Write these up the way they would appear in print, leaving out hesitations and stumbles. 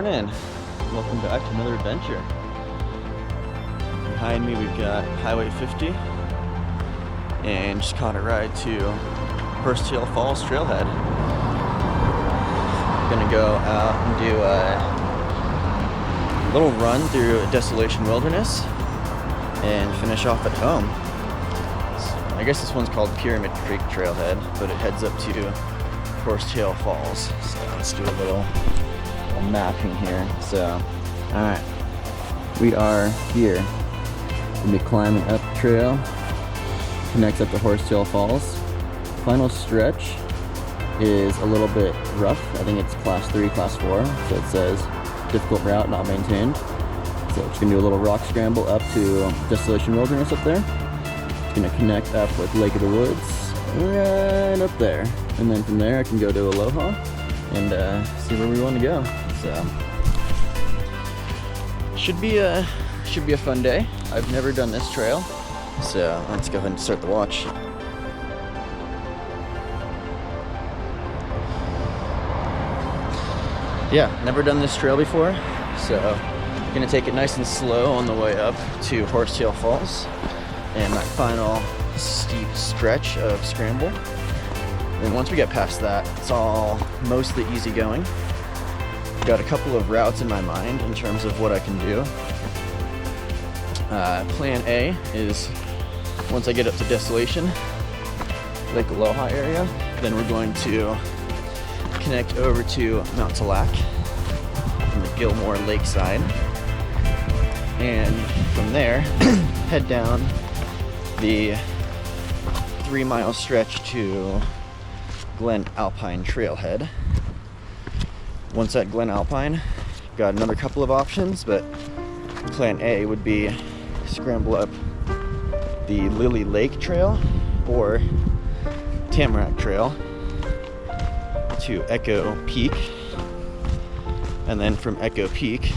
morning. Welcome back to another adventure. Behind me we've got Highway 50 and just caught a ride to Horsetail Falls Trailhead. Gonna go out and do a little run through Desolation Wilderness and finish off at home. I guess this one's called Pyramid Creek Trailhead, but it heads up to Horsetail Falls. So let's do a little mapping here. So, alright, we are here. We'll be climbing up the trail, connects up to Horsetail Falls. Final stretch is a little bit rough. I think it's class 3, class 4, so it says difficult route not maintained. So it's gonna do a little rock scramble up to Desolation Wilderness up there. It's gonna connect up with Lake of the Woods right up there, and then from there I can go to Aloha and see where we want to go. So should be a fun day. I've never done this trail, so let's go ahead and start the watch. Yeah, never done this trail before, so I'm gonna take it nice and slow on the way up to Horsetail Falls and that final steep stretch of scramble. And once we get past that, it's all mostly easy going. Got a couple of routes in my mind in terms of what I can do. Plan A is once I get up to Desolation, Lake Aloha area, then we're going to connect over to Mount Talac from the Gilmore Lakeside, and from there head down the 3-mile stretch to Glen Alpine Trailhead. Once at Glen Alpine, got another couple of options, but plan A would be scramble up the Lily Lake Trail or Tamarack Trail to Echo Peak, and then from Echo Peak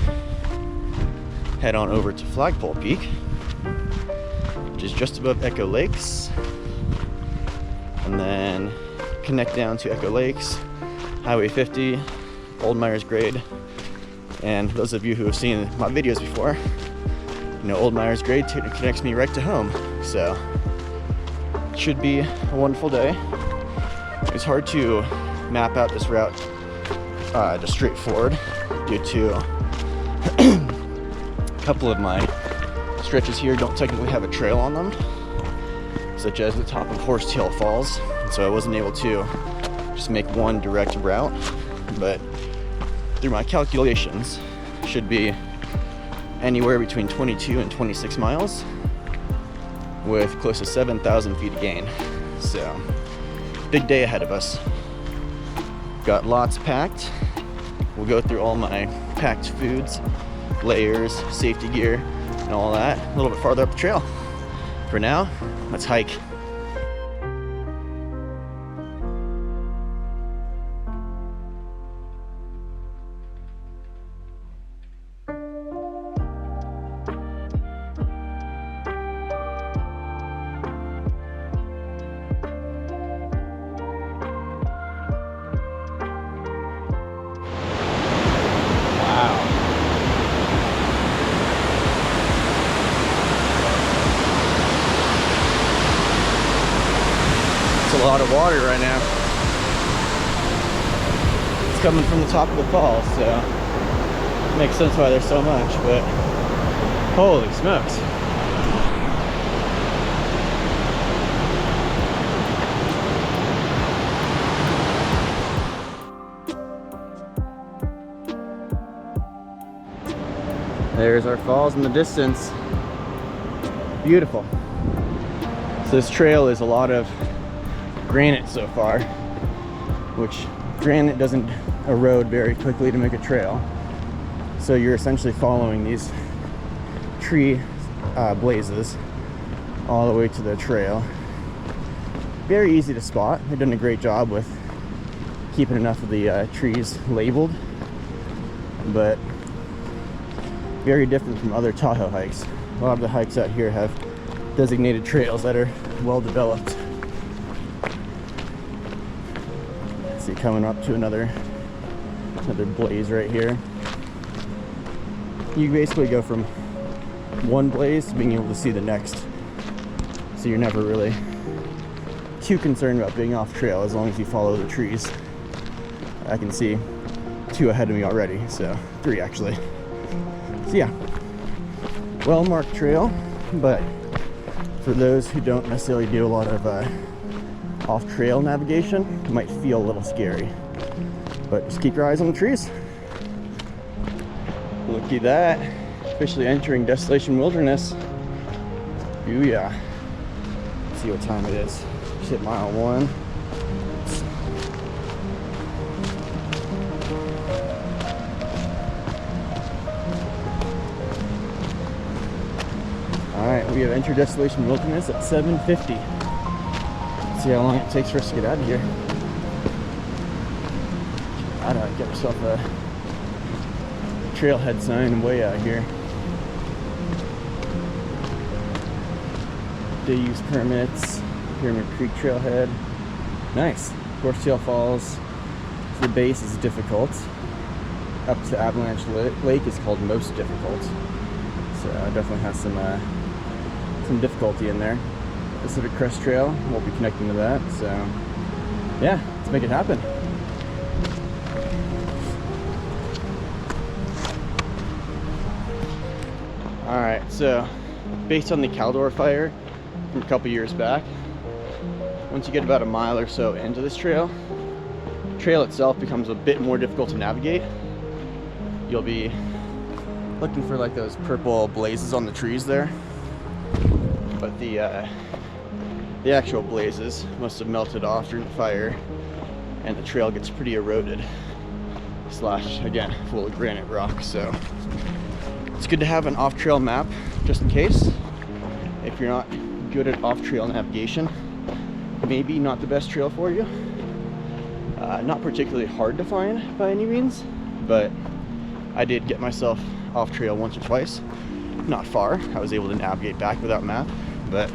head on over to Flagpole Peak, which is just above Echo Lakes, and then connect down to Echo Lakes, Highway 50, Old Myers Grade. And those of you who have seen my videos before, you know Old Myers Grade connects me right to home. So it should be a wonderful day. It's hard to map out this route just straightforward due to a couple of my stretches here don't technically have a trail on them, such as the top of Horsetail Falls, so I wasn't able to just make one direct route, but through my calculations should be anywhere between 22 and 26 miles with close to 7,000 feet of gain. So big day ahead of us. Got lots packed. We'll go through all my packed foods, layers, safety gear, and all that a little bit farther up the trail. For now, let's hike. A lot of water right now. It's coming from the top of the falls, so it makes sense why there's so much, but holy smokes. There's our falls in the distance. Beautiful. So this trail is a lot of granite so far, which granite doesn't erode very quickly to make a trail. So you're essentially following these tree blazes all the way to the trail. Very easy to spot. They've done a great job with keeping enough of the trees labeled, but very different from other Tahoe hikes. A lot of the hikes out here have designated trails that are well developed. See, coming up to another blaze right here. you basically go from one blaze to being able to see the next. So you're never really too concerned about being off trail as long as you follow the trees. I can see 2 ahead of me already, so 3 actually. So yeah, well-marked trail, but for those who don't necessarily do a lot of off-trail navigation, it might feel a little scary. But just keep your eyes on the trees. Looky that, officially entering Desolation Wilderness. Ooh yeah. Let's see what time it is. Just hit mile 1. Alright, we have entered Desolation Wilderness at 7:50. Let's see how long it takes for us to get out of here. I don't know, get myself a trailhead sign way out here. Day use permits, Pyramid Creek trailhead. Nice. Horsetail Falls. The base is difficult. Up to Avalanche Lake is called most difficult. So it definitely has some difficulty in there. Pacific Crest Trail, we'll be connecting to that. So yeah, let's make it happen. Alright, so based on the Caldor fire from a couple years back, once you get about a mile or so into this trail, the trail itself becomes a bit more difficult to navigate. You'll be looking for like those purple blazes on the trees there, but the actual blazes must have melted off during the fire, and the trail gets pretty eroded, slash again full of granite rock. So it's good to have an off-trail map just in case. If you're not good at off-trail navigation, maybe not the best trail for you. Not particularly hard to find by any means, but I did get myself off trail once or twice. Not far. I was able to navigate back without map, but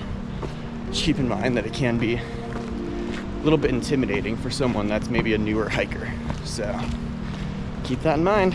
just keep in mind that it can be a little bit intimidating for someone that's maybe a newer hiker. So keep that in mind.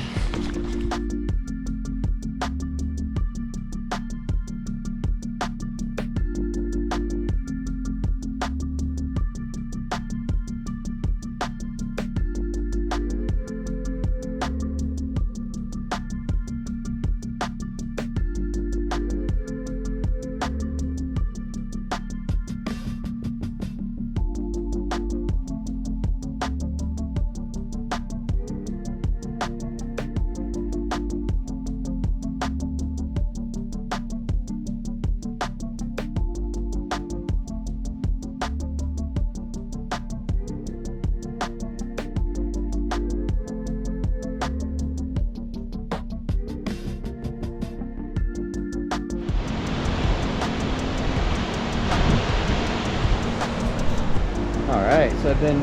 Alright, so I've been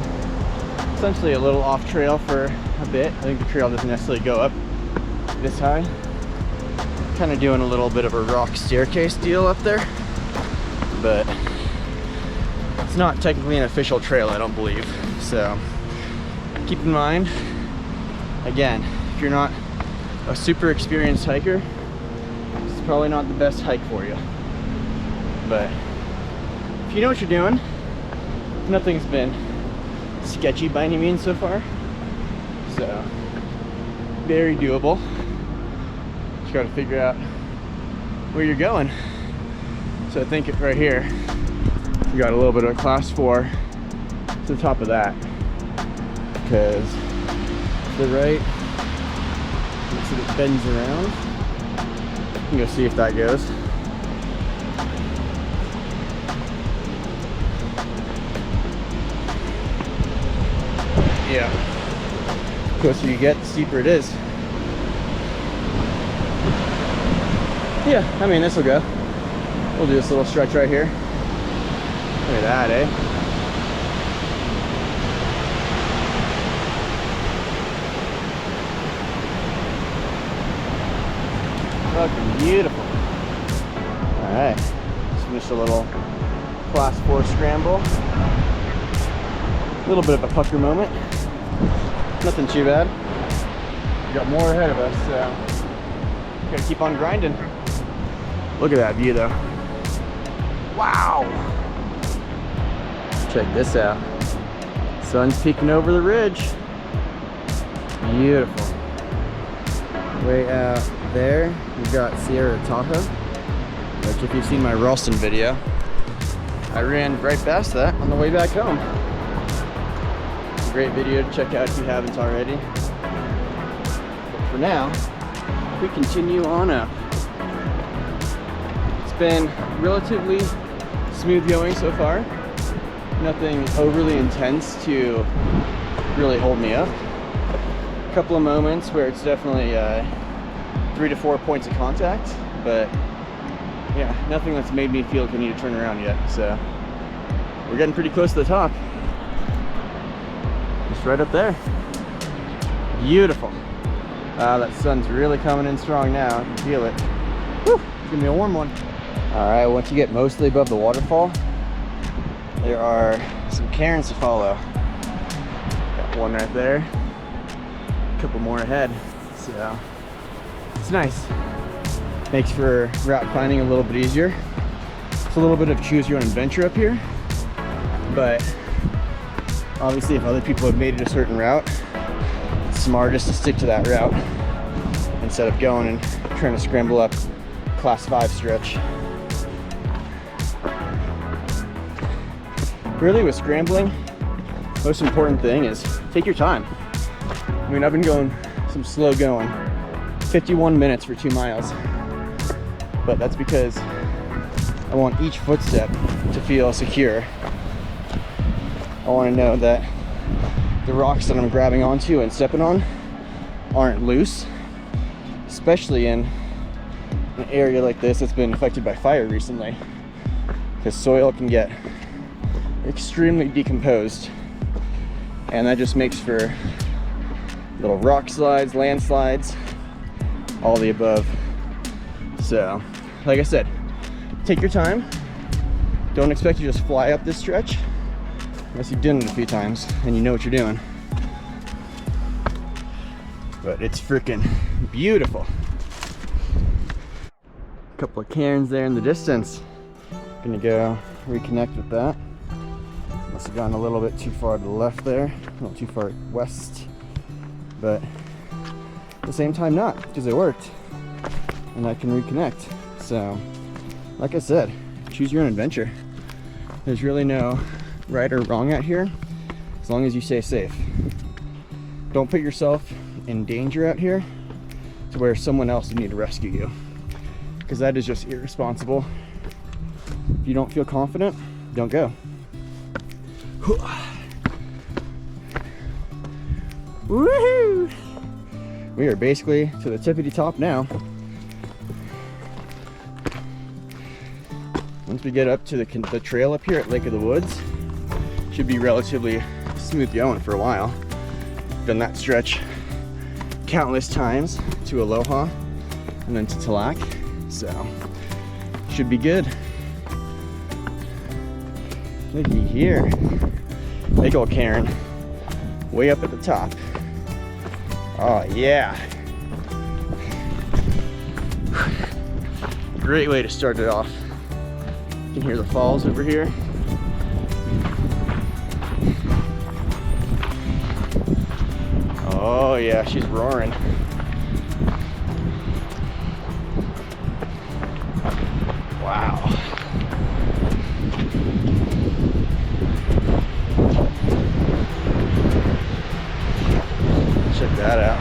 essentially a little off trail for a bit. I think the trail doesn't necessarily go up this high. Kind of doing a little bit of a rock staircase deal up there, but it's not technically an official trail, I don't believe. So keep in mind, again, if you're not a super experienced hiker, it's probably not the best hike for you. But if you know what you're doing, nothing's been sketchy by any means so far, so very doable. Just got to figure out where you're going. So I think right here we got a little bit of a class 4 to the top of that, because to the right, looks like it bends around. I'm gonna see if that goes. Yeah. The closer you get, the steeper it is. Yeah, I mean, this will go. We'll do this little stretch right here. Look at that, eh? Fucking beautiful. Alright. Just finished a little class 4 scramble. A little bit of a pucker moment. Nothing too bad. We got more ahead of us, so Gotta keep on grinding. Look at that view though. Wow. Check this out. Sun's peeking over the ridge. Beautiful. Way out there, we've got Sierra Tahoe. Like if you've seen my Ralston video, I ran right past that on the way back home. It's a great video to check out if you haven't already. But for now, we continue on up. It's been relatively smooth going so far. Nothing overly intense to really hold me up. A couple of moments where it's definitely 3 to 4 points of contact, but yeah, nothing that's made me feel like I need to turn around yet. So we're getting pretty close to the top. Just right up there. Beautiful. That sun's really coming in strong now. I can feel it. Whew, it's gonna be a warm one. All right, once you get mostly above the waterfall, there are some cairns to follow. Got one right there, a couple more ahead. So it's nice. Makes for route finding a little bit easier. It's a little bit of choose your own adventure up here, but obviously if other people have made it a certain route, it's smartest to stick to that route instead of going and trying to scramble up class 5 stretch. Really with scrambling, most important thing is take your time. I mean, I've been going some slow going, 51 minutes for 2 miles. But that's because I want each footstep to feel secure. I want to know that the rocks that I'm grabbing onto and stepping on aren't loose, especially in an area like this that's been affected by fire recently, because soil can get extremely decomposed, and that just makes for little rock slides, landslides, all the above. So, like I said, take your time. Don't expect to just fly up this stretch unless you've done it a few times and you know what you're doing. But it's freaking beautiful. A couple of cairns there in the distance. Gonna go reconnect with that. Must have gone a little bit too far to the left there, a little too far west, but at the same time not, because it worked. And I can reconnect. So, like I said, choose your own adventure. There's really no right or wrong out here, as long as you stay safe. Don't put yourself in danger out here to where someone else would need to rescue you, because that is just irresponsible. If you don't feel confident, don't go. Woohoo! We are basically to the tippity top now. Once we get up to the trail up here at Lake of the Woods, should be relatively smooth going for a while. Done that stretch countless times to Aloha and then to Talak, so should be good. Looky here, big old cairn, way up at the top. Oh yeah. Great way to start it off. You can hear the falls over here. Oh yeah, she's roaring. Wow. Check that out.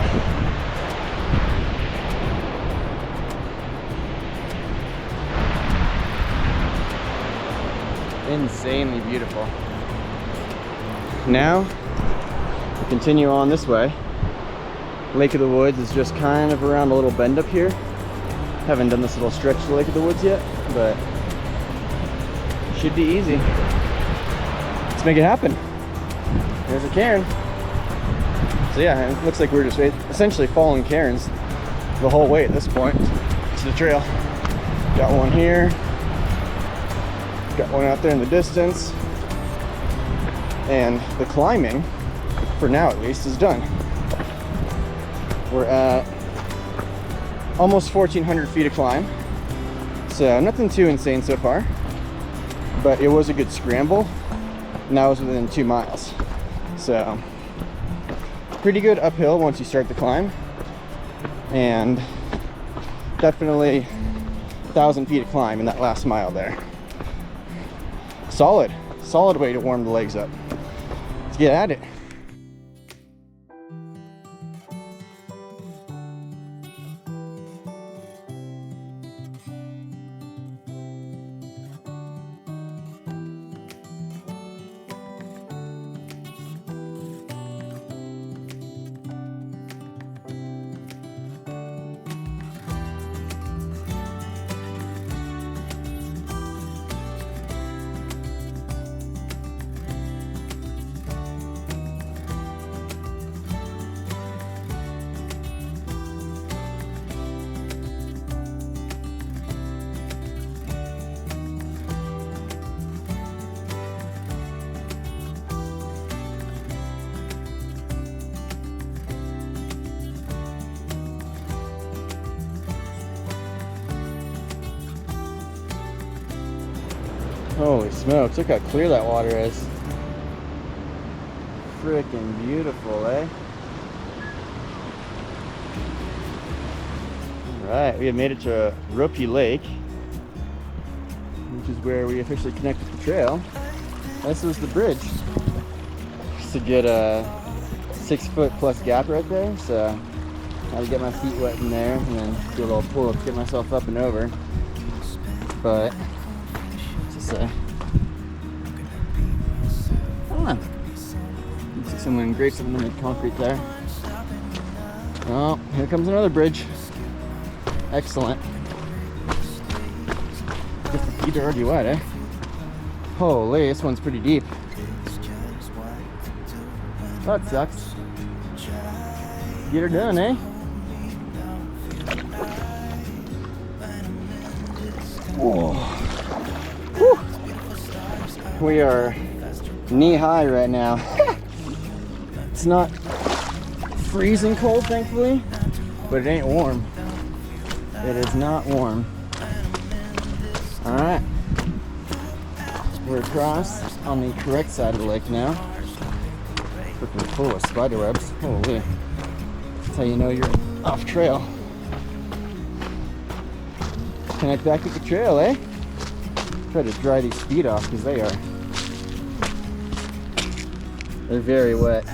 Insanely beautiful. Now, we continue on this way. Lake of the Woods is just kind of around a little bend up here. Haven't done this little stretch to Lake of the Woods yet, but should be easy. Let's make it happen. There's a cairn. So yeah, it looks like we're just essentially following cairns the whole way at this point to the trail. Got one here. Got one out there in the distance. And the climbing, for now at least, is done. We're at almost 1,400 feet of climb. So nothing too insane so far, but it was a good scramble, and that was within 2 miles. So pretty good uphill once you start the climb, and definitely 1,000 feet of climb in that last mile there. Solid way to warm the legs up. Let's get at it. Holy smokes, look how clear that water is. Freaking beautiful, eh? Alright, we have made it to Ropi Lake, which is where we officially connected the trail. This was the bridge. Just to get a 6-foot plus gap right there, so I had to get my feet wet in there and then do a little pull up to get myself up and over. But I don't know. You see someone grate some of the concrete there. Oh, here comes another bridge. Excellent. Guess the feet are already wet, eh? Holy, this one's pretty deep. That sucks. Get her done, eh? Whoa. We are knee high right now. It's not freezing cold, thankfully, but it ain't warm. It is not warm. All right, we're across on the correct side of the lake now. Freaking full of spider webs. Holy, that's how you know you're off trail. Connect back with the trail, eh? Try to dry these feet off because they're very wet.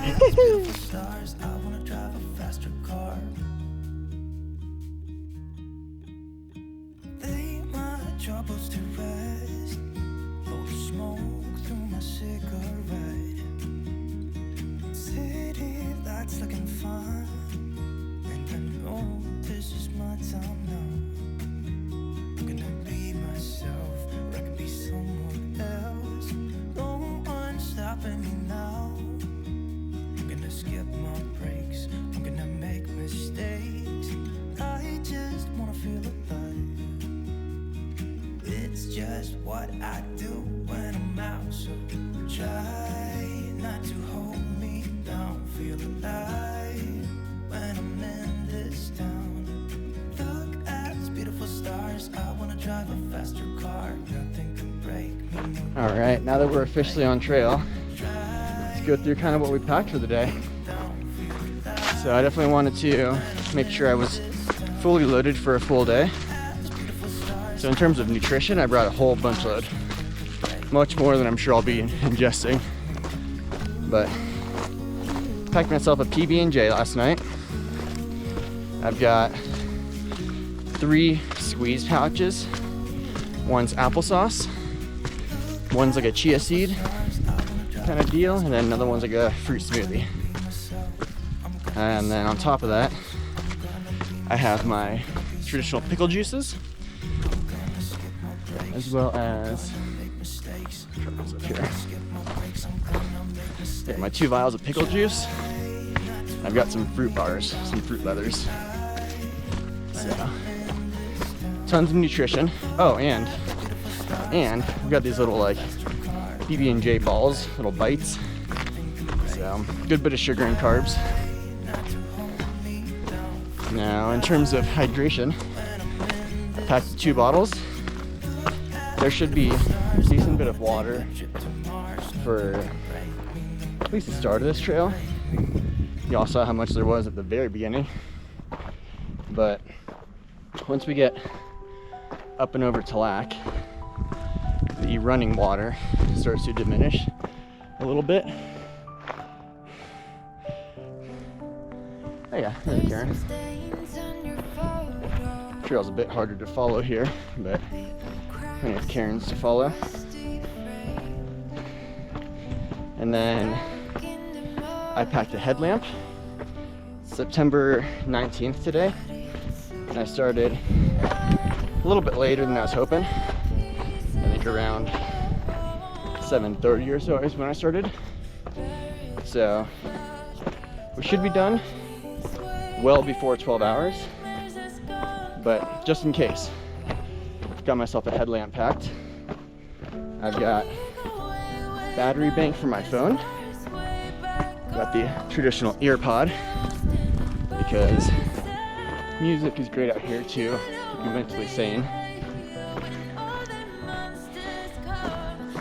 What I do when I'm out, so try not to hold me down. Feel alive when I'm in this town. Look at these beautiful stars. I wanna drive a faster car. Nothing can break me. All right, now that we're officially on trail, let's go through kind of what we packed for the day. So I definitely wanted to make sure I was fully loaded for a full day. So in terms of nutrition, I brought a whole bunch load. Much more than I'm sure I'll be ingesting. But packed myself a PB&J last night. I've got 3 squeeze pouches. One's applesauce. One's like a chia seed kind of deal. And then another one's like a fruit smoothie. And then on top of that, I have my traditional pickle juices, as well as my 2 vials of pickle juice. I've got some fruit bars, some fruit leathers. So, tons of nutrition. Oh, and we've got these little like PB&J balls, little bites. So, good bit of sugar and carbs. And Now, in terms of hydration, I packed 2 bottles. There should be a decent bit of water for at least the start of this trail. You all saw how much there was at the very beginning. But once we get up and over Tallac, the running water starts to diminish a little bit. Oh yeah, there's Karen. Trail's a bit harder to follow here, but plenty of Karens to follow. And then I packed a headlamp. September 19th today, and I started a little bit later than I was hoping. I think around 7:30 or so is when I started. So we should be done well before 12 hours, but just in case, I've got myself a headlamp packed. I've got battery bank for my phone. Got the traditional ear pod because music is great out here too, to keep mentally sane.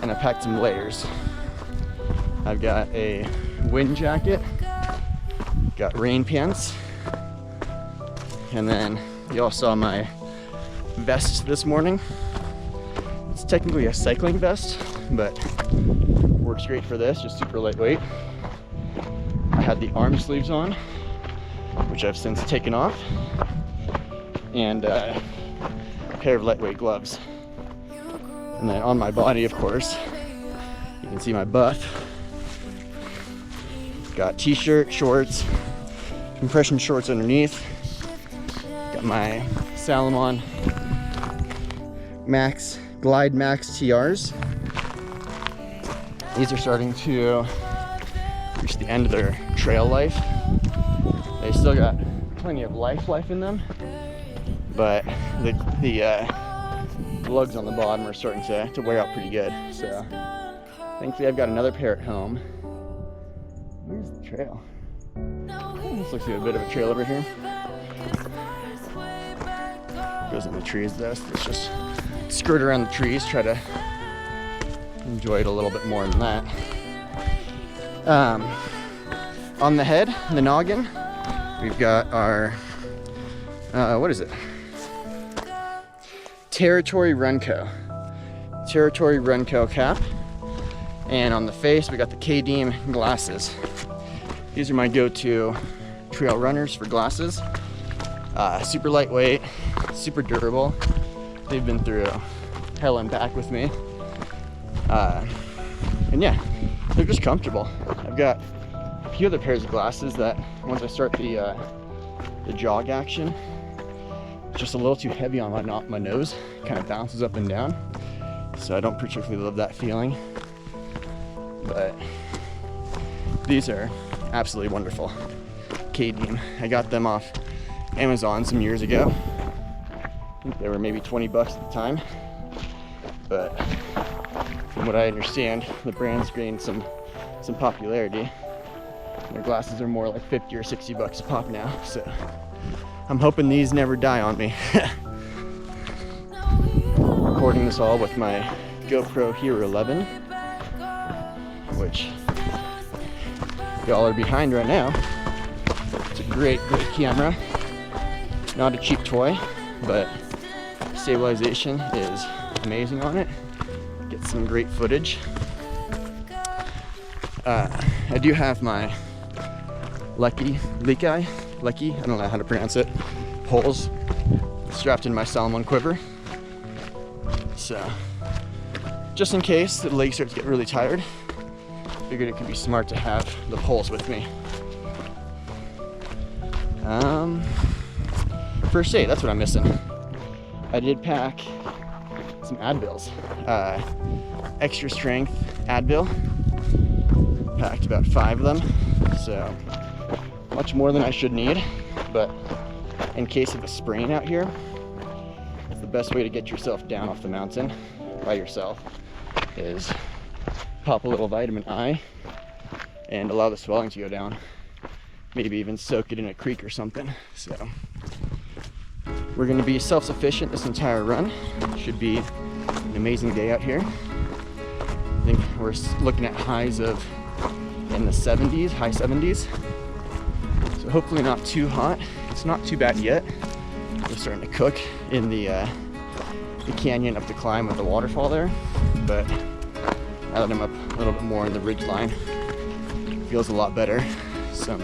And I packed some layers. I've got a wind jacket, got rain pants, and then you all saw my vest this morning. It's technically a cycling vest, but works great for this, just super lightweight. I had the arm sleeves on, which I've since taken off, and a pair of lightweight gloves. And then on my body, of course, you can see my butt. Got t-shirt, shorts, compression shorts underneath. Got my Salomon Glide Max TRs. These are starting to reach the end of their trail life. They still got plenty of life in them, but the lugs on the bottom are starting to wear out pretty good. So thankfully I've got another pair at home. Where's the trail? This looks like a bit of a trail over here. Goes in the trees though, so let's just skirt around the trees, try to enjoy it a little bit more than that. On the head, the noggin, we've got our, what is it? Territory Runco cap. And on the face, we got the K-Deem glasses. These are my go-to trail runners for glasses. Super lightweight, super durable. They've been through hell and back with me. And yeah, they're just comfortable. I've got a few other pairs of glasses that once I start the jog action, it's just a little too heavy on my nose. Kind of bounces up and down. So I don't particularly love that feeling. But these are absolutely wonderful. K-Deem. I got them off Amazon some years ago. I think they were maybe 20 bucks at the time. But from what I understand, the brand's gained some popularity. Their glasses are more like 50 or 60 bucks a pop now, so I'm hoping these never die on me. Recording this all with my GoPro Hero 11, which y'all are behind right now. It's a great camera. Not a cheap toy, but stabilization is amazing on it. Get some great footage. I do have my Lecky, I don't know how to pronounce it, poles strapped in my Salomon quiver. So, just in case the leg starts to get really tired, figured it could be smart to have the poles with me. First aid, that's what I'm missing. I did pack some Advils, extra strength Advil. Packed about 5 of them, so much more than I should need, but in case of a sprain out here, it's the best way to get yourself down off the mountain by yourself is pop a little vitamin I and allow the swelling to go down. Maybe even soak it in a creek or something. So We're going to be self-sufficient this entire run. Should be an amazing day out here. I think we're looking at highs of in the 70s, high 70s. So hopefully not too hot. It's not too bad yet. We're starting to cook in the canyon up the climb with the waterfall there. But now that I'm up a little bit more in the ridge line, it feels a lot better. Some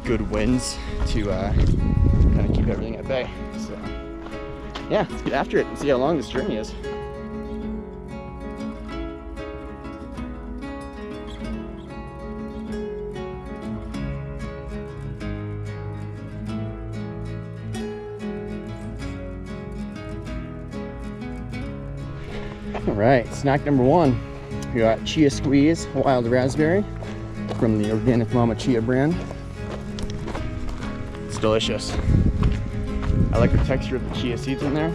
good winds to kind of keep everything at bay. So yeah, let's get after it and see how long this journey is. All right, snack number one. We got Chia Squeeze Wild Raspberry from the Organic Mama Chia brand. It's delicious. I like the texture of the chia seeds in there.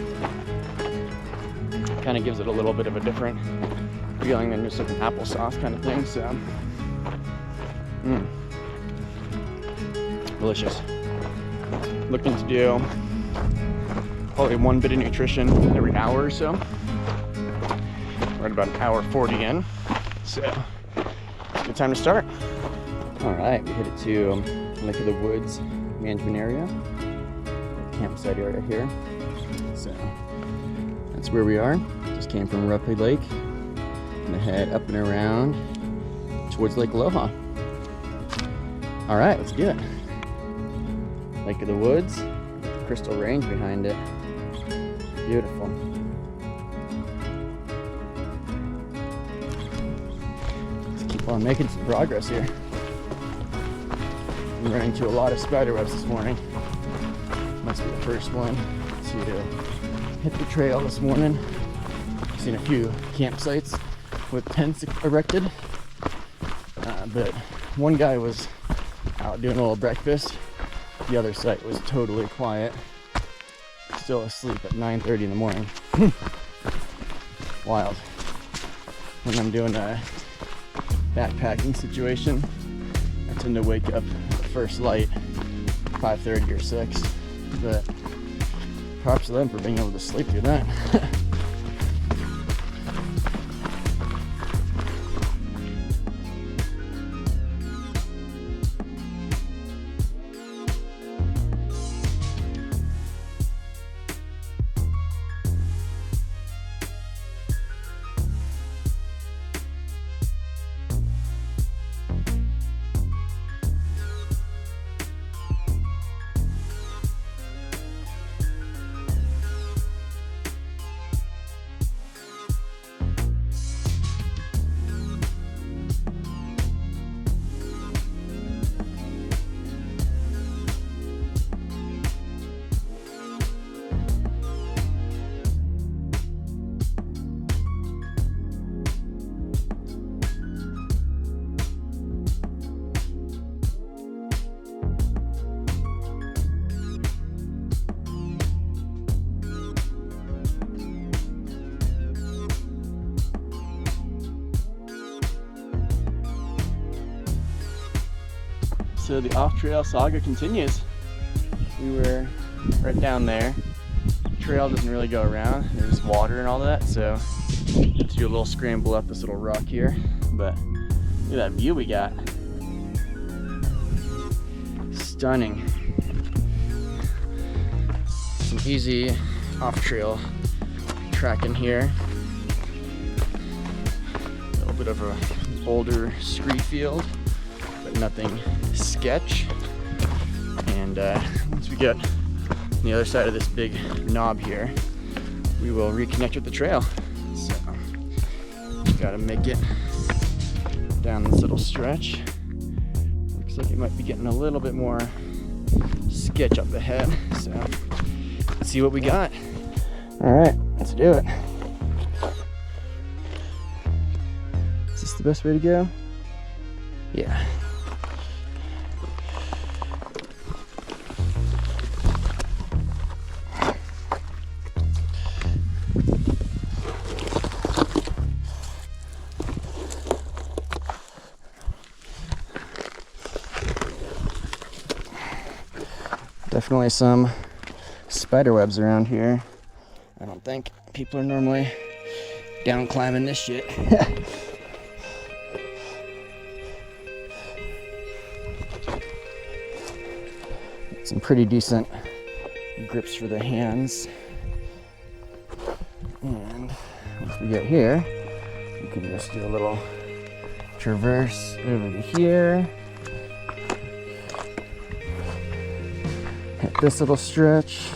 Kind of gives it a little bit of a different feeling than just like an applesauce kind of thing. So, delicious. Looking to do probably one bit of nutrition every hour or so. We're at about an hour 40 in, so it's a good time to start. All right, we headed to Lake of the Woods management area, campsite area here. So that's where we are. Just came from Ruffey Lake. Gonna head up and around towards Lake Aloha. All right, let's do it. Lake of the Woods, with the Crystal Range behind it. Beautiful. Well, I'm making some progress here. I'm running into a lot of spider webs this morning. Must be the first one to hit the trail this morning. I've seen a few campsites with tents erected, but one guy was out doing a little breakfast. The other site was totally quiet, still asleep at 9:30 in the morning. Wild. When I'm doing a backpacking situation, I tend to wake up at first light, 5:30 or 6, but props to them for being able to sleep through that. So the off-trail saga continues. We were right down there. The trail doesn't really go around. There's water and all that, so let's do a little scramble up this little rock here. But look at that view we got. Stunning. Some easy off-trail tracking here. A little bit of a boulder scree field, but nothing sketch. And once we get on the other side of this big knob here, we will reconnect with the trail. So gotta make it down this little stretch. Looks like it might be getting a little bit more sketch up ahead. So let's see what we got. All right, let's do it. Is this the best way to go? Yeah. Definitely some spider webs around here. I don't think people are normally down climbing this shit. Some pretty decent grips for the hands. And once we get here, we can just do a little traverse over to here. Hit this little stretch.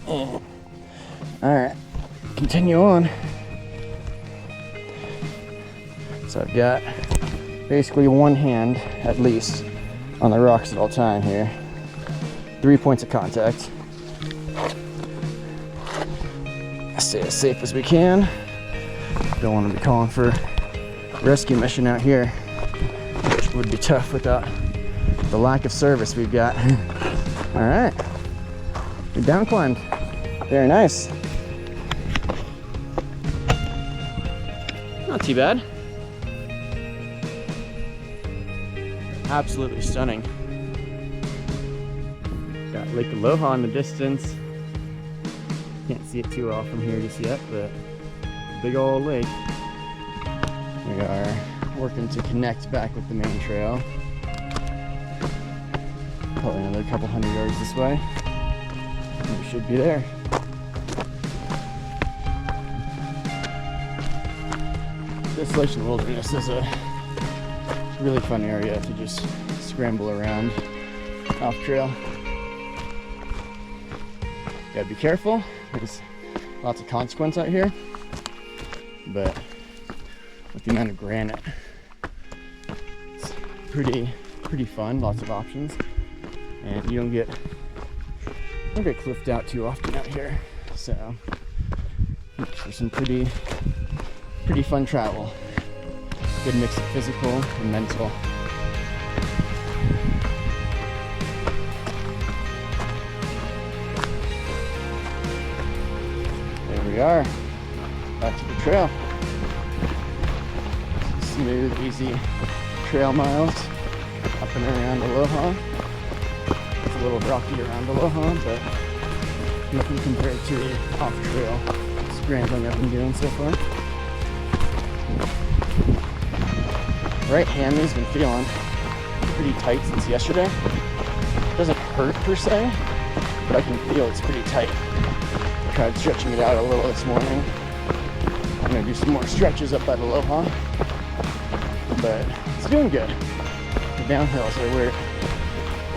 And, all right, continue on. So I've got basically one hand at least on the rocks at all time here. 3 points of contact. Stay as safe as we can. Don't want to be calling for a rescue mission out here, which would be tough without the lack of service we've got. All right, we down climbed. Very nice. Not too bad. Absolutely stunning. Got Lake Aloha in the distance. Can't see it too well from here just yet, but big old lake. We are working to connect back with the main trail. Probably another couple hundred yards this way. And we should be there. Desolation Wilderness is a really fun area to just scramble around off trail. Gotta be careful, there's lots of consequence out here, but with the amount of granite, it's pretty fun, lots of options, and you don't get cliffed out too often out here, so makes for some pretty fun travel. Good mix of physical and mental. There we are, back to the trail. Smooth, easy trail miles up and around Aloha. It's a little rocky around Aloha, but nothing compared to the off-trail scrambling I've been doing so far. Right hand has been feeling pretty tight since yesterday. It doesn't hurt per se, but I can feel it's pretty tight. I tried stretching it out a little this morning. I'm gonna do some more stretches up at Aloha, but it's doing good. The downhills are where it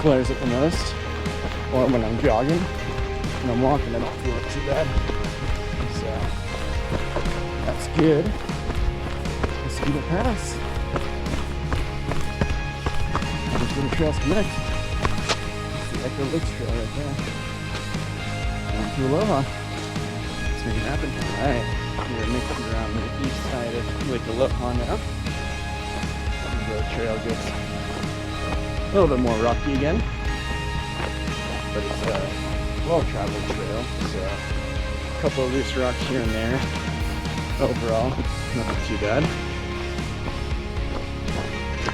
flares up the most, or when I'm jogging. When I'm walking, I don't feel it too bad. So that's good. Let's do the pass. The trails connect. It's the Echo Lakes Trail right there. Down to Aloha. Let's make it happen. Alright, we're making it around the east side of Lake Aloha now. The trail gets a little bit more rocky again, but it's a well-traveled trail, so a couple of loose rocks here and there. Overall, not too bad.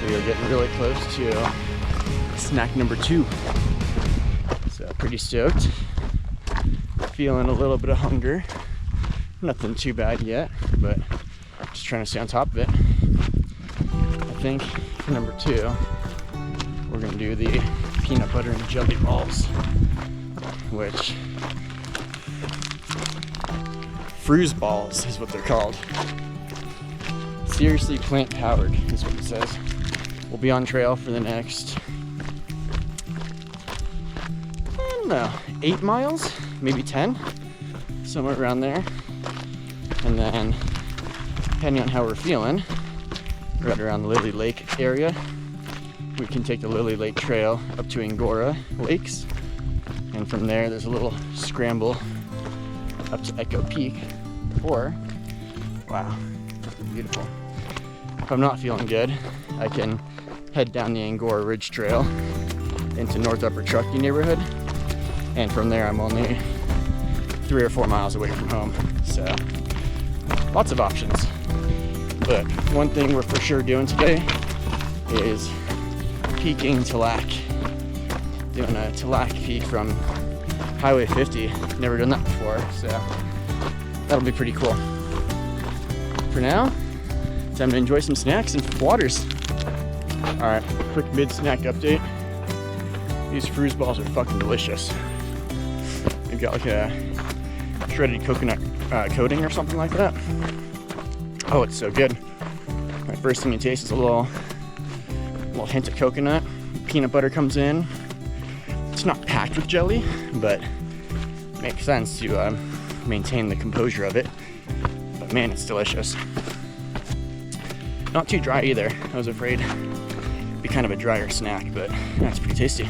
We are getting really close to snack number 2. So pretty stoked. Feeling a little bit of hunger. Nothing too bad yet, but just trying to stay on top of it. I think for number 2, we're gonna do the peanut butter and jelly balls, which Fruze balls is what they're called. Seriously plant powered is what it says. We'll be on trail for the next, I don't know, 8 miles, maybe 10, somewhere around there. And then, depending on how we're feeling, right around the Lily Lake area, we can take the Lily Lake Trail up to Angora Lakes. And from there, there's a little scramble up to Echo Peak. Or, wow, beautiful. If I'm not feeling good, I can head down the Angora Ridge Trail into North Upper Truckee neighborhood, and from there I'm only 3 or 4 miles away from home, so lots of options. But one thing we're for sure doing today is peaking to Lac. doing a Tahoe peak from Highway 50. Never done that before, so that'll be pretty cool. For now, time to enjoy some snacks and waters. Alright, quick mid-snack update. These fruit balls are fucking delicious. They've got like a shredded coconut coating or something like that. Oh, it's so good. My first thing you taste is a little hint of coconut. Peanut butter comes in. It's not packed with jelly, but it makes sense to maintain the composure of it. But man, it's delicious. Not too dry either. I was afraid it'd be kind of a drier snack, but that's pretty tasty.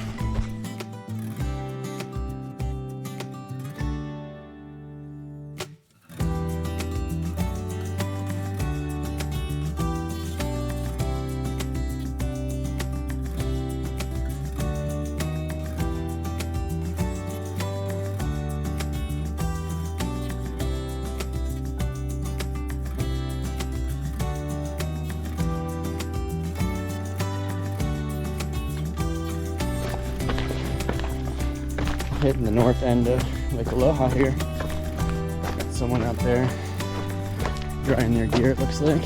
Hitting the north end of Lake Aloha here. Got someone out there drying their gear, it looks like.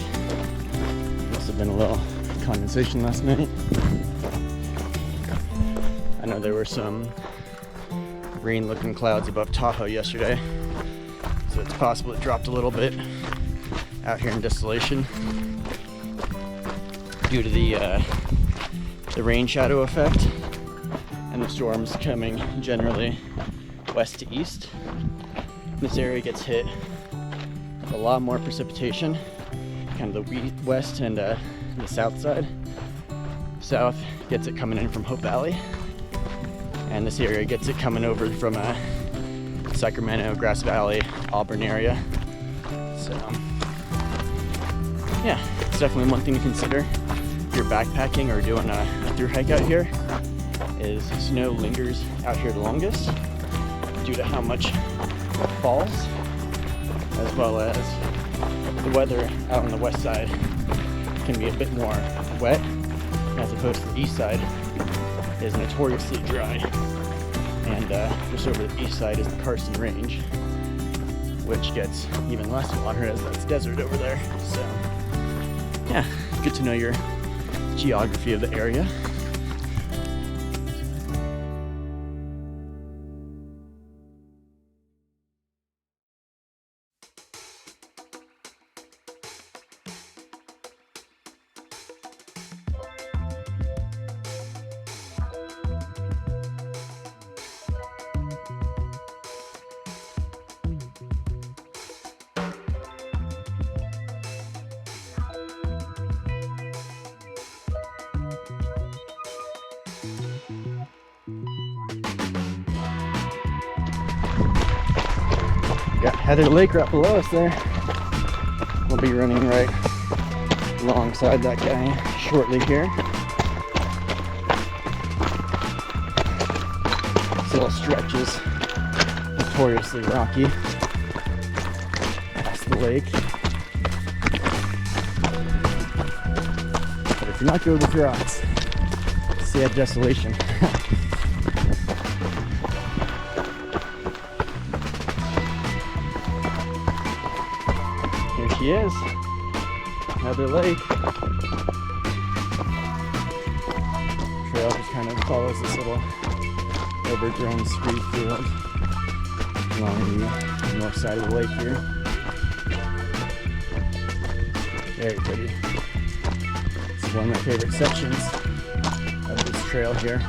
Must have been a little condensation last night. I know there were some rain looking clouds above Tahoe yesterday, so it's possible it dropped a little bit out here in Desolation due to the rain shadow effect. And the storms coming generally west to east. This area gets hit with a lot more precipitation, kind of the west and the south side. South gets it coming in from Hope Valley, and this area gets it coming over from Sacramento, Grass Valley, Auburn area. So yeah, it's definitely one thing to consider if you're backpacking or doing a through hike out here. Is snow lingers out here the longest due to how much it falls, as well as the weather out on the west side can be a bit more wet, as opposed to the east side is notoriously dry. And just over the east side is the Carson Range, which gets even less water as that's desert over there. So yeah, good to know your geography of the area. Got Heather Lake right below us there. We'll be running right alongside that guy shortly here. This little stretch is notoriously rocky past the lake. But if you're not good with rocks, stay at Desolation. She is. Another lake. Trail just kind of follows this little overgrown scree field along the north side of the lake here. Very pretty. This is one of my favorite sections of this trail here.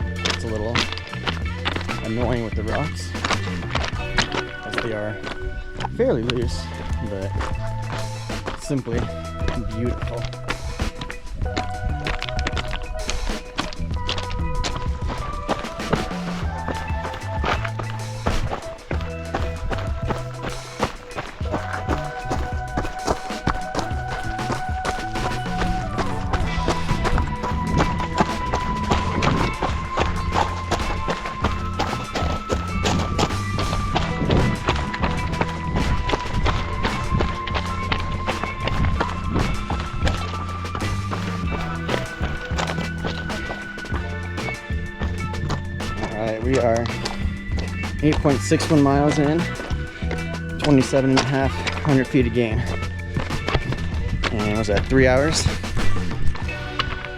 It's a little annoying with the rocks, as they are fairly loose, but simply beautiful. We are 8.61 miles in, 27,500 feet of gain. And was that 3 hours?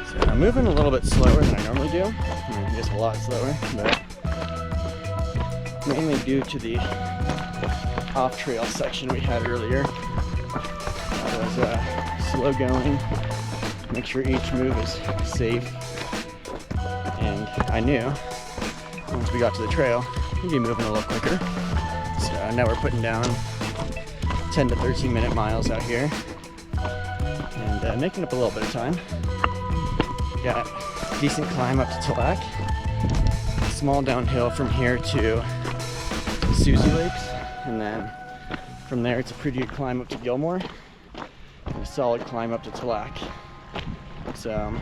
So I'm moving a little bit slower than I normally do. I guess a lot slower, but mainly due to the off-trail section we had earlier. That was slow going, make sure each move is safe. And I knew once we got to the trail, we'd be moving a little quicker. So now we're putting down 10 to 13 minute miles out here and making up a little bit of time. Got a decent climb up to Tahoe. Small downhill from here to Susie Lakes, and then from there it's a pretty good climb up to Gilmore and a solid climb up to Tahoe. So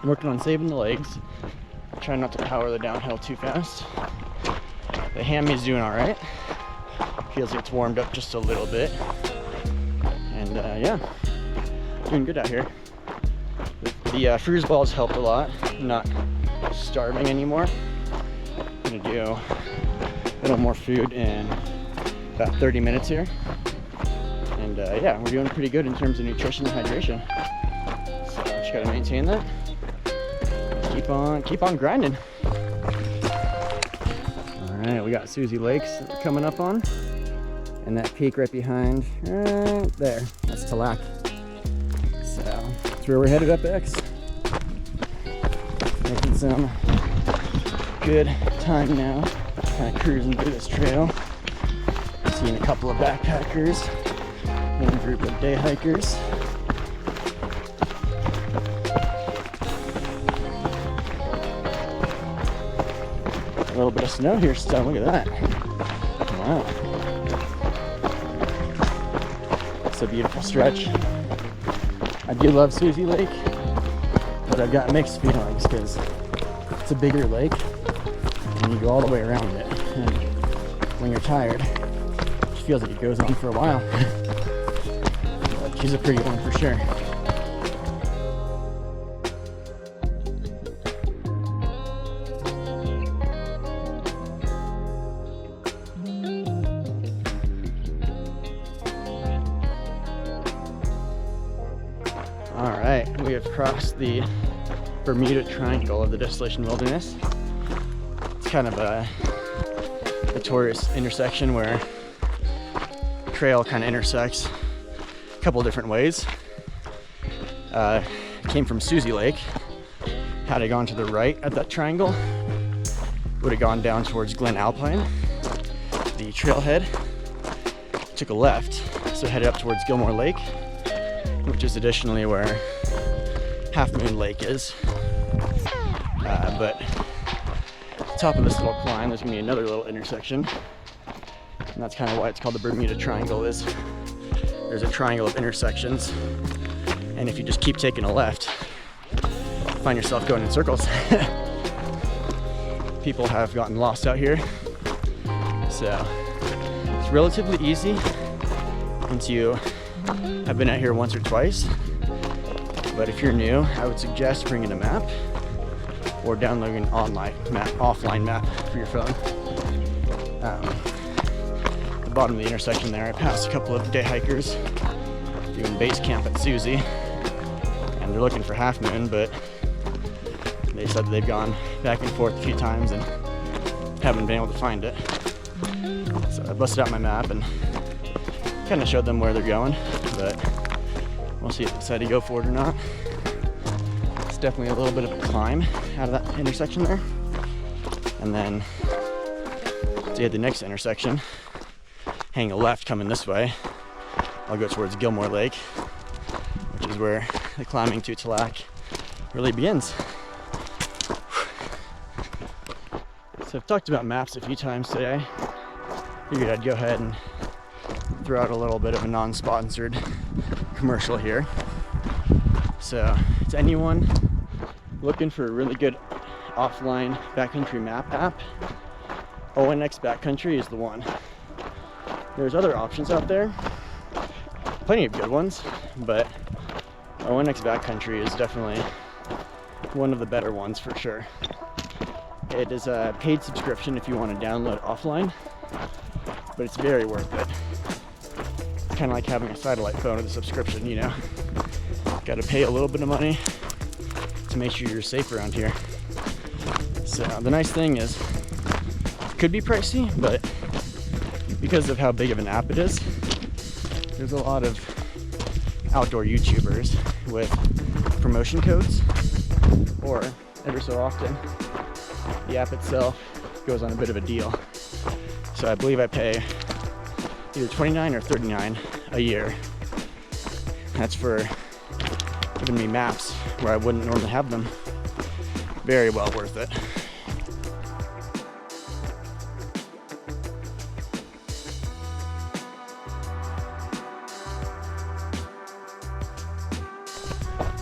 I'm working on saving the legs, trying not to power the downhill too fast. The hammy is doing all right. Feels like it's warmed up just a little bit, and yeah, doing good out here. The freeze balls helped a lot. I'm not starving anymore. I'm gonna do a little more food in about 30 minutes here, and yeah, we're doing pretty good in terms of nutrition and hydration. So just gotta maintain that. Keep on grinding. All right, we got Susie Lakes coming up on, and that peak right behind, right there, that's Tahoe. So that's where we're headed up X. Making some good time now, kind of cruising through this trail. Seeing a couple of backpackers and a group of day hikers. A little bit of snow here still, look at that. Wow. It's a beautiful stretch. I do love Susie Lake, but I've got mixed feelings because it's a bigger lake and you go all the way around it. And when you're tired, it feels like it goes on for a while. But she's a pretty one for sure. Alright, we have crossed the Bermuda Triangle of the Desolation Wilderness. It's kind of a notorious intersection where trail kind of intersects a couple different ways. Came from Susie Lake. Had I gone to the right at that triangle, would have gone down towards Glen Alpine, the trailhead. Took a left, so headed up towards Gilmore Lake, which is additionally where Half Moon Lake is. But at the top of this little climb, there's gonna be another little intersection. And that's kind of why it's called the Bermuda Triangle, is there's a triangle of intersections. And if you just keep taking a left, find yourself going in circles. People have gotten lost out here. So it's relatively easy once you have been out here once or twice. But if you're new, I would suggest bringing a map or downloading an offline map for your phone. At the bottom of the intersection there, I passed a couple of day hikers doing base camp at Susie, and they're looking for Half Moon, but they said that they've gone back and forth a few times and haven't been able to find it. So I busted out my map and kind of showed them where they're going, but we'll see if they decide to go for it or not. It's definitely a little bit of a climb out of that intersection there. And then to hit the next intersection, hang a left coming this way, I'll go towards Gilmore Lake, which is where the climbing to Tahoe really begins. So I've talked about maps a few times today. Figured I'd go ahead and throw out a little bit of a non-sponsored commercial here. So to anyone looking for a really good offline backcountry map app, ONX Backcountry is the one. There's other options out there, plenty of good ones, but ONX Backcountry is definitely one of the better ones for sure. It is a paid subscription if you want to download offline, but it's very worth it. It's kind of like having a satellite phone with a subscription, you know. Got to pay a little bit of money to make sure you're safe around here. So the nice thing is, it could be pricey, but because of how big of an app it is, there's a lot of outdoor YouTubers with promotion codes, or every so often the app itself goes on a bit of a deal. So I believe I pay either $29 or $39 a year. That's for giving me maps where I wouldn't normally have them. Very well worth it.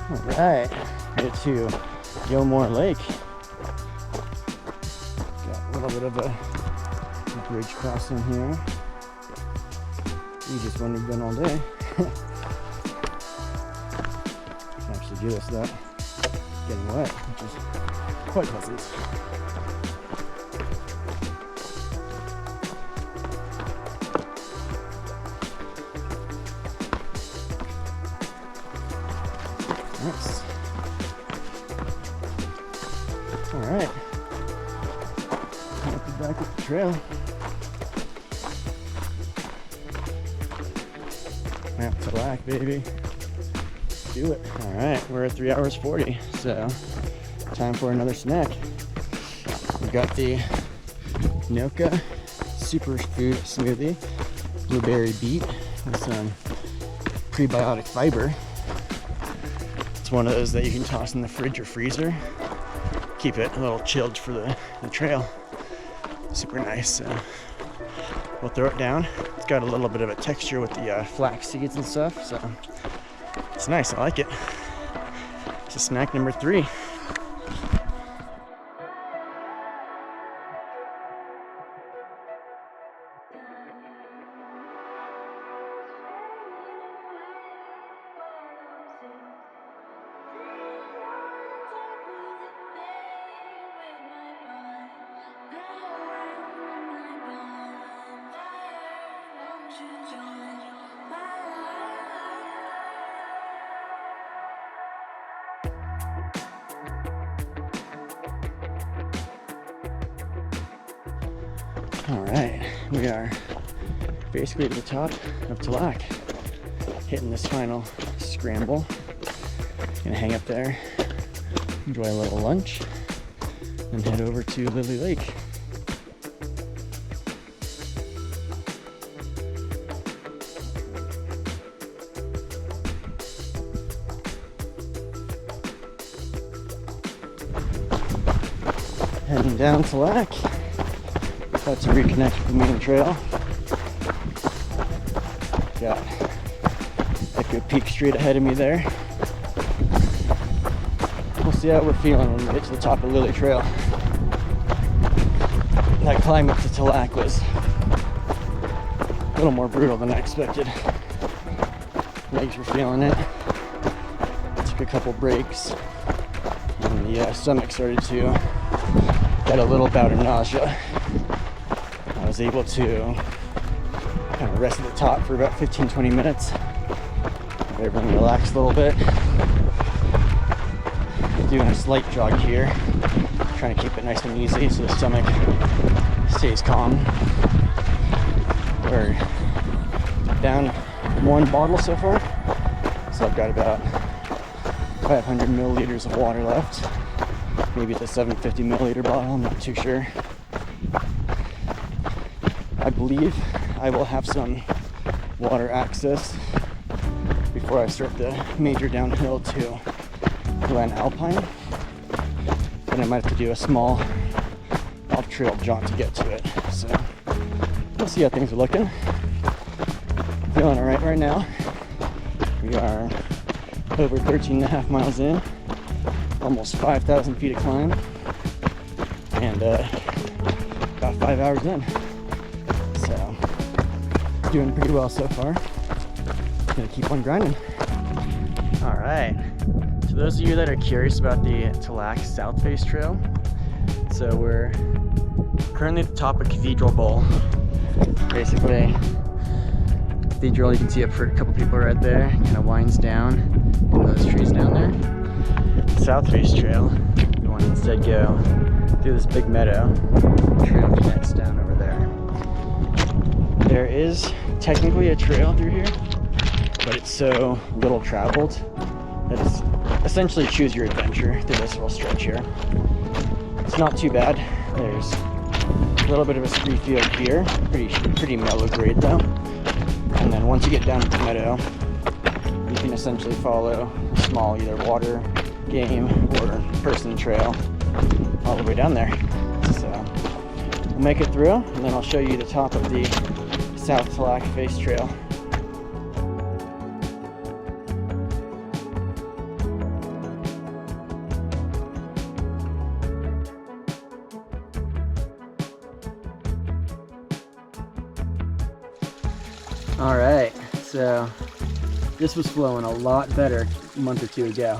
All right, get to Gilmore Lake. Got a little bit of a bridge crossing here. Easiest one we've done all day. Can actually do this without getting wet, which is quite pleasant. Nice. All right. I'll be back at the trail. Map to Lac, baby. Do it. All right, we're at 3 hours 40, so time for another snack. We've got the Noka Superfood Smoothie, blueberry beet with some prebiotic fiber. One of those that you can toss in the fridge or freezer, keep it a little chilled for the trail. Super nice. So we'll throw it down. It's got a little bit of a texture with the flax seeds and stuff, so it's nice. I like it. It's snack number 3. All right, we are basically at the top of Tahoe, hitting this final scramble. Gonna hang up there, enjoy a little lunch, and head over to Lily Lake. Heading down to Lac. About to reconnect with the main trail. Got Echo Peak straight ahead of me there. We'll see how we're feeling when we get to the top of Lily Trail. That climb up to Tahoe was a little more brutal than I expected. Legs were feeling it. Took a couple breaks, and the stomach started to get a little bout of nausea. I was able to kind of rest at the top for about 15-20 minutes. Let everyone relax a little bit. Doing a slight jog here, trying to keep it nice and easy so the stomach stays calm. We're down 1 bottle so far, so I've got about 500 milliliters of water left. Maybe it's a 750 milliliter bottle, I'm not too sure. I believe I will have some water access before I start the major downhill to Glen Alpine. Then I might have to do a small off-trail jaunt to get to it. So we'll see how things are looking. Feeling alright right now. We are over 13.5 miles in, almost 5,000 feet of climb, and about 5 hours in. So doing pretty well so far. Gonna keep on grinding. All right. To those of you that are curious about the Tahoe South Face Trail, So we're currently at the top of Cathedral Bowl. Basically, Cathedral, you can see up for a couple people right there, kind of winds down in those trees down there. South Face Trail, we want to instead go through this big meadow. Trail connects down over there. There is technically a trail through here, but it's so little traveled that it's essentially choose your adventure through this little stretch here. It's not too bad. There's a little bit of a scree field here, pretty mellow grade though. And then once you get down to the meadow, you can essentially follow a small either water, game, or person trail all the way down there. So we'll make it through, and then I'll show you the top of the South Tallac Face Trail. All right, so this was flowing a lot better a month or two ago.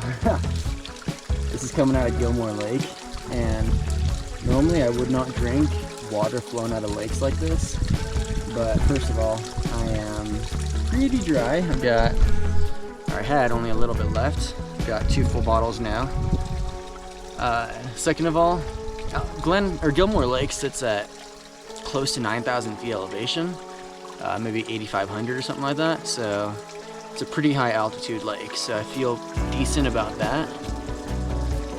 This is coming out of Gilmore Lake, and normally I would not drink water flowing out of lakes like this, but first of all, I am pretty dry. I had only a little bit left. Got 2 full bottles now. Second of all, Gilmore Lake sits at close to 9,000 feet elevation. Maybe 8,500 or something like that, so it's a pretty high altitude lake, so I feel decent about that.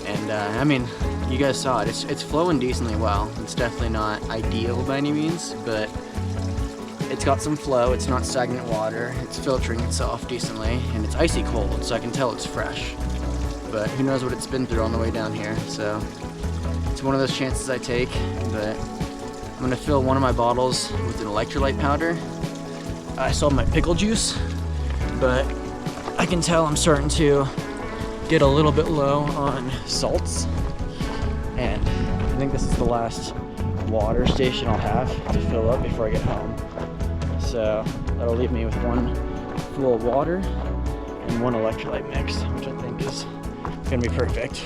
And I mean, you guys saw it, it's flowing decently well. It's definitely not ideal by any means, but it's got some flow, it's not stagnant water, it's filtering itself decently, and it's icy cold, so I can tell it's fresh. But who knows what it's been through on the way down here, so it's one of those chances I take. But I'm gonna fill one of my bottles with an electrolyte powder. I still have my pickle juice, but I can tell I'm starting to get a little bit low on salts. And I think this is the last water station I'll have to fill up before I get home. So that'll leave me with 1 full of water and 1 electrolyte mix, which I think is gonna be perfect.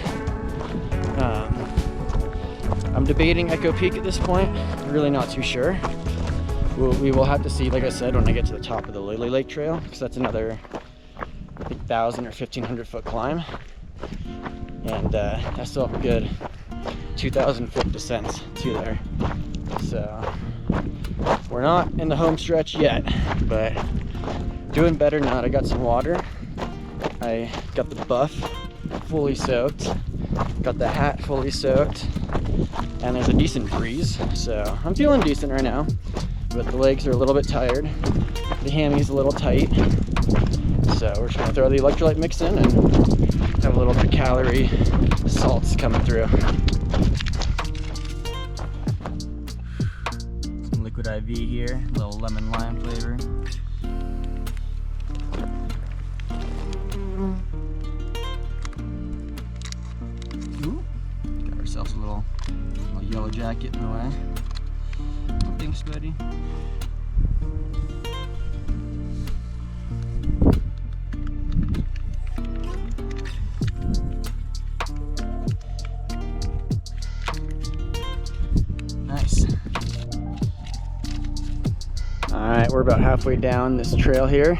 I'm debating Echo Peak at this point, really not too sure. We will have to see, like I said, when I get to the top of the Lily Lake Trail, because that's another 1,000 or 1,500 foot climb. And I still have a good 2,000 foot descent to there. So we're not in the home stretch yet, but doing better now that I got some water. I got the buff fully soaked, got the hat fully soaked, and there's a decent breeze, so I'm feeling decent right now. But the legs are a little bit tired, the hammy's a little tight, so we're just gonna throw the electrolyte mix in and have a little bit of calorie salts coming through. Some liquid IV here, a little lemon lime flavor. Ooh, got ourselves a little yellow jacket in the way. Thanks, buddy. Nice. Alright, we're about halfway down this trail here.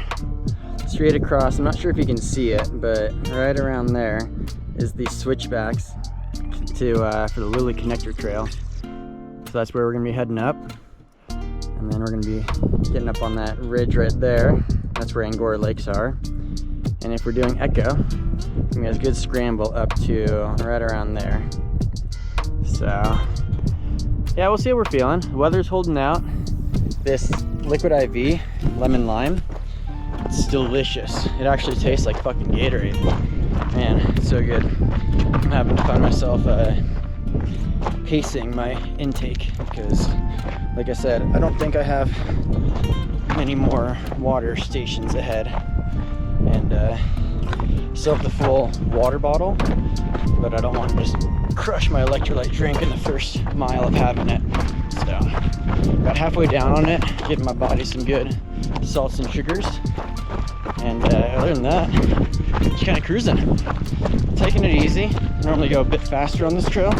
Straight across, I'm not sure if you can see it, but right around there is the switchbacks to for the Lily Connector Trail. So that's where we're gonna be heading up. And then we're gonna be getting up on that ridge right there. That's where Angora Lakes are. And if we're doing Echo, we have a good scramble up to right around there. So, yeah, we'll see how we're feeling. The weather's holding out. This liquid IV, lemon lime, it's delicious. It actually tastes like fucking Gatorade. Man, it's so good. I'm having to find myself pacing my intake because, like I said, I don't think I have many more water stations ahead. And still have the full water bottle, but I don't want to just crush my electrolyte drink in the first mile of having it. So, about halfway down on it, giving my body some good salts and sugars. And other than that, just kind of cruising. Taking it easy. Normally go a bit faster on this trail,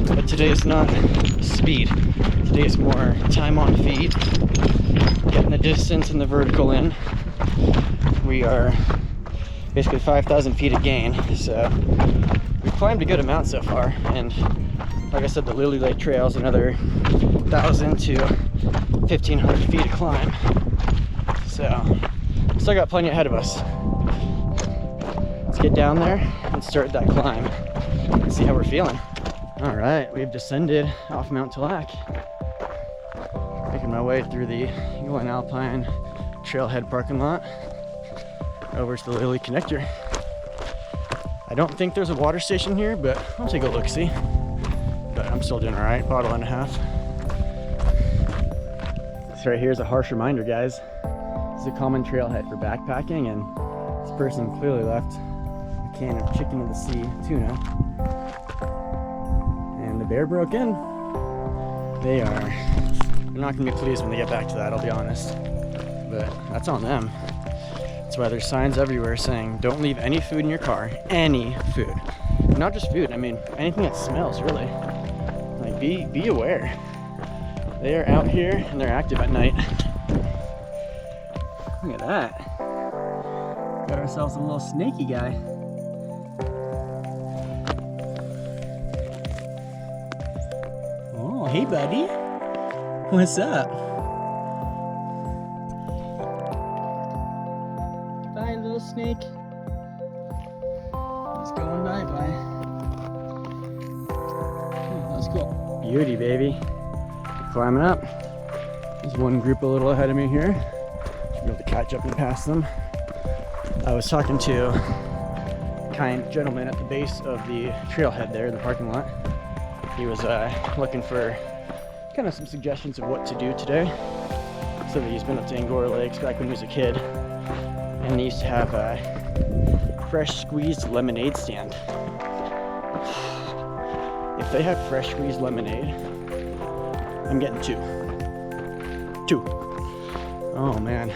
But today is not speed. Today is more time on feet, getting the distance and the vertical in. We are basically 5,000 feet of gain, so we've climbed a good amount so far. And like I said, the Lily Lake Trail is another 1,000 to 1,500 feet to climb. So still got plenty ahead of us. Let's get down there and start that climb and see how we're feeling. All right, we've descended off Mount Tahoe. Making my way through the Glen Alpine Trailhead parking lot over to the Lily Connector. I don't think there's a water station here, but I'll take a look-see. But I'm still doing all right, bottle and a half. This right here is a harsh reminder, guys. This is a common trailhead for backpacking, and this person clearly left a can of chicken of the sea tuna. And the bear broke in. They're not gonna be pleased when they get back to that, I'll be honest. But that's on them. That's why there's signs everywhere saying, don't leave any food in your car. Any food. Not just food, I mean, anything that smells, really. Like, be aware. They are out here and they're active at night. Look at that. Got ourselves a little snaky guy. Oh, hey buddy. What's up? Bye, little snake. Let's go and bye-bye. Oh, that was cool. Beauty, baby. Climbing up. There's one group a little ahead of me here. Should be able to catch up and pass them. I was talking to a kind gentleman at the base of the trailhead there in the parking lot. He was looking for kind of some suggestions of what to do today. So that he's been up to Angora Lakes back when he was a kid. And they used to have a fresh squeezed lemonade stand. If they have fresh squeezed lemonade, I'm getting two. Oh man,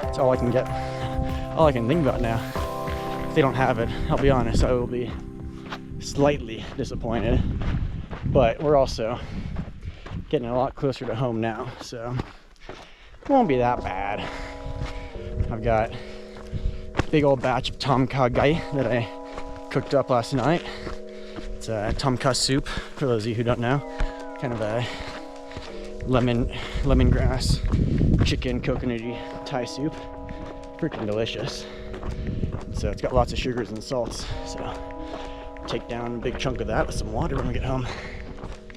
that's all I can get. All I can think about now. If they don't have it, I'll be honest, I will be slightly disappointed. But we're also getting a lot closer to home now, so it won't be that bad. I've got a big old batch of tom kha gai that I cooked up last night. It's a tom kha soup, for those of you who don't know. Kind of a lemongrass chicken coconutty Thai soup. Freaking delicious. So it's got lots of sugars and salts. So take down a big chunk of that with some water when we get home.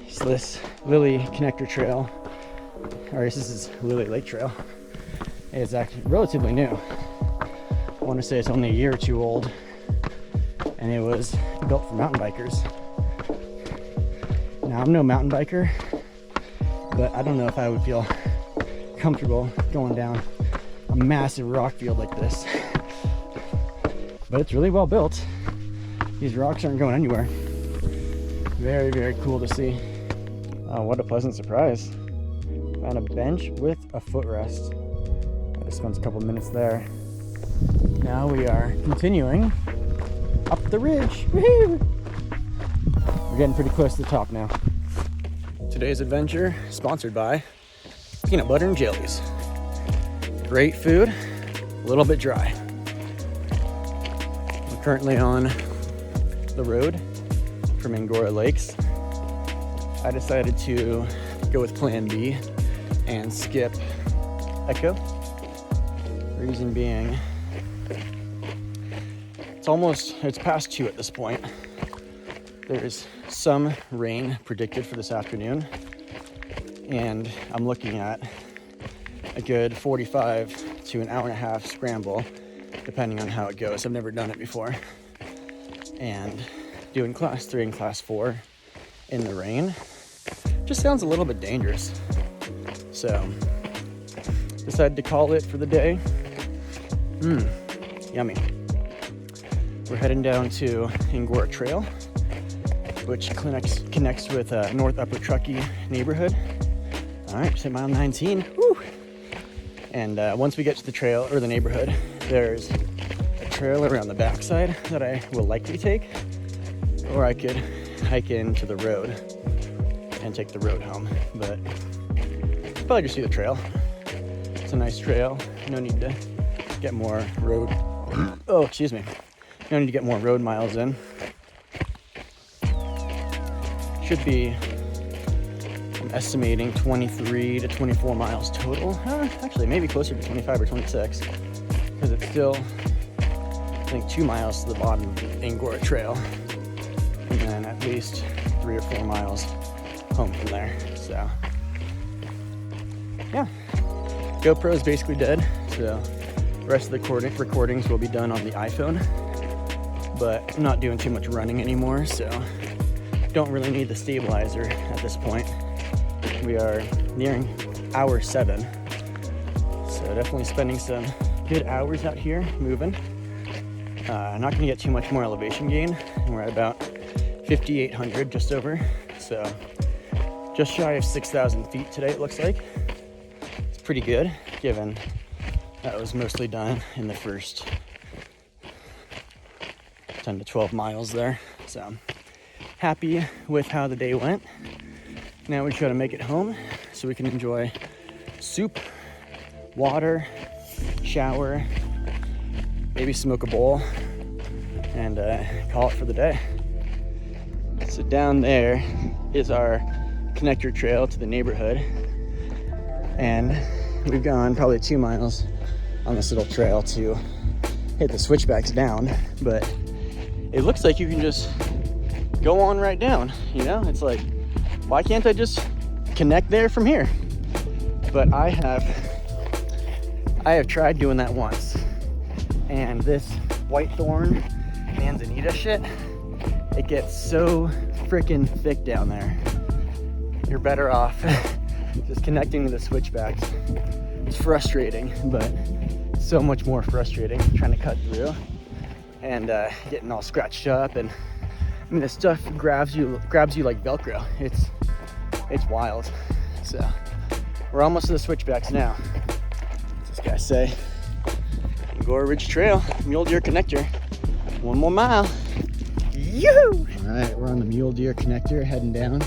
So this Lily Connector Trail, or this is Lily Lake Trail, is actually relatively new. I want to say it's only a year or two old, and it was built for mountain bikers. Now I'm no mountain biker, but I don't know if I would feel comfortable going down a massive rock field like this. But it's really well built. These rocks aren't going anywhere. Very, very cool to see. Oh, what a pleasant surprise. Found a bench with a footrest. I just spent a couple minutes there. Now we are continuing up the ridge. Woohoo! We're getting pretty close to the top now. Today's adventure sponsored by peanut butter and jellies. Great food, a little bit dry. I'm currently on the road from Angora Lakes. I decided to go with plan B and skip Echo. Reason being, it's past 2 at this point. There's some rain predicted for this afternoon, and I'm looking at a good 45 to an hour and a half scramble, depending on how it goes. I've never done it before. And doing class 3 and class 4 in the rain just sounds a little bit dangerous. So, decided to call it for the day. Yummy. We're heading down to Angora Trail, which connects with North Upper Truckee neighborhood. All right, just hit mile 19. Woo! And once we get to the trail or the neighborhood, there's a trail around the backside that I will likely take, or I could hike into the road and take the road home, but probably just do the trail. It's a nice trail. No need to get more road. Oh, excuse me. No need to get more road miles in. Should be, I'm estimating 23 to 24 miles total. Actually, maybe closer to 25 or 26, because it's still, I think, 2 miles to the bottom of the Angora Trail, and then at least 3 or 4 miles home from there. So, yeah, GoPro is basically dead. So, the rest of the recordings will be done on the iPhone, but I'm not doing too much running anymore, so don't really need the stabilizer at this point. We are nearing hour 7, so definitely spending some good hours out here moving. Not gonna get too much more elevation gain. We're at about 5,800, just over, so just shy of 6,000 feet today, it looks like. It's pretty good, given that was mostly done in the first 10 to 12 miles there. So happy with how the day went. Now we try to make it home so we can enjoy soup, water, shower, maybe smoke a bowl, and call it for the day. So down there is our connector trail to the neighborhood, and we've gone probably 2 miles on this little trail to hit the switchbacks down, but it looks like you can just go on right down, you know? It's like, why can't I just connect there from here? But I have tried doing that once, and this whitethorn manzanita shit, it gets so freaking thick down there. You're better off just connecting to the switchbacks. It's frustrating, but so much more frustrating trying to cut through and getting all scratched up. And I mean, this stuff grabs you like Velcro. It's wild. So we're almost to the switchbacks now. What's this guy say? Angora Ridge Trail, Mule Deer Connector. 1 more mile. Yoo! All right, we're on the Mule Deer Connector, heading down.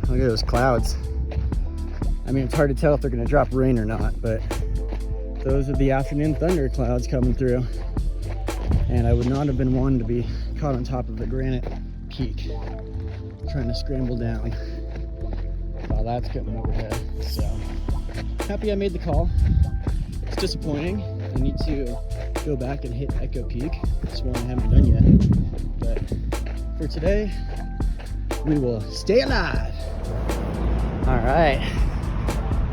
Look at those clouds. I mean, it's hard to tell if they're gonna drop rain or not, but those are the afternoon thunder clouds coming through. And I would not have been one to be caught on top of the granite peak, trying to scramble down while that's coming overhead. So happy I made the call. It's disappointing. I need to go back and hit Echo Peak. It's one I haven't done yet. But for today, we will stay alive. All right,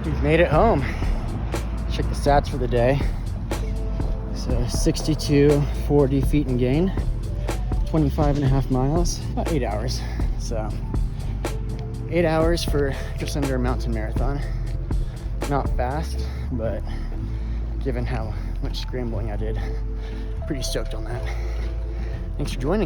we've made it home. Check the stats for the day. So 6240 feet in gain, 25.5 miles, about 8 hours. So 8 hours for just under a mountain marathon. Not fast, but given how much scrambling I did, pretty stoked on that. Thanks for joining.